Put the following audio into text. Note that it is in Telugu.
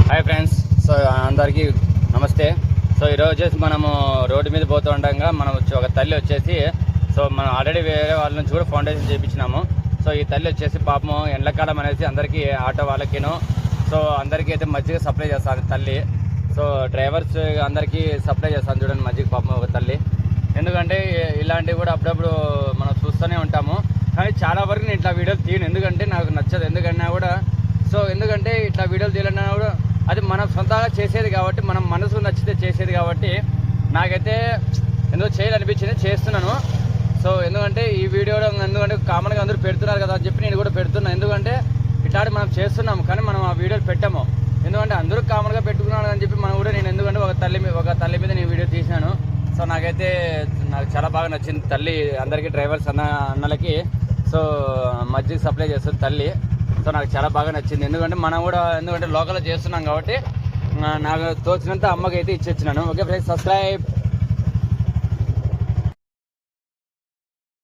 హాయ్ ఫ్రెండ్స్, సో అందరికీ నమస్తే. సో ఈరోజు వచ్చేసి మనము రోడ్డు మీద పోతూ ఉండగా మనం ఒక తల్లి వచ్చేసి మనం ఆల్రెడీ వేరే వాళ్ళ నుంచి కూడా ఫౌండేషన్ చేయించినాము. సో ఈ తల్లి వచ్చేసి పాపము ఎండాకాలం అనేసి అందరికీ ఆటో వాళ్ళకిను అందరికీ అయితే మజ్జిగ సప్లై చేస్తుంది తల్లి. సో డ్రైవర్స్ అందరికీ సప్లై చేస్తాను చూడండి మజ్జిగ పాపం ఒక తల్లి. ఎందుకంటే ఇలాంటివి కూడా అప్పుడప్పుడు మనం చూస్తూనే ఉంటాము, కానీ చాలా వరకు నేను ఇట్లా వీడియోలు తీయను, ఎందుకంటే నాకు నచ్చదు. ఎందుకన్నా కూడా ఎందుకంటే ఇట్లా వీడియోలు తీయాలన్నా కూడా అది మనం సొంతంగా చేసేది కాబట్టి, మనం మనసు నచ్చితే చేసేది కాబట్టి నాకైతే ఎందుకో చేయాలనిపించింది, చేస్తున్నాను. సో ఎందుకంటే ఈ వీడియోలో ఎందుకంటే కామన్గా అందరూ పెడుతున్నారు కదా అని చెప్పి నేను కూడా పెడుతున్నాను. ఎందుకంటే ఇట్లాంటి మనం చేస్తున్నాము కానీ మనం ఆ వీడియోలు పెట్టాము, ఎందుకంటే అందరూ కామన్గా పెట్టుకున్నాను అని చెప్పి మనం కూడా నేను ఎందుకంటే ఒక తల్లి మీద నేను వీడియో తీసినాను. సో నాకు చాలా బాగా నచ్చింది తల్లి. అందరికీ డ్రైవర్స్ అన్నలకి మజ్జిగ సప్లై చేస్తుంది తల్లి. సో నాకు చాలా బాగా నచ్చింది, ఎందుకంటే లోకల్లో చేస్తున్నాం కాబట్టి నాకు తోచినంత అమ్మకి అయితే ఇచ్చి వచ్చినాను. Okay friends, subscribe.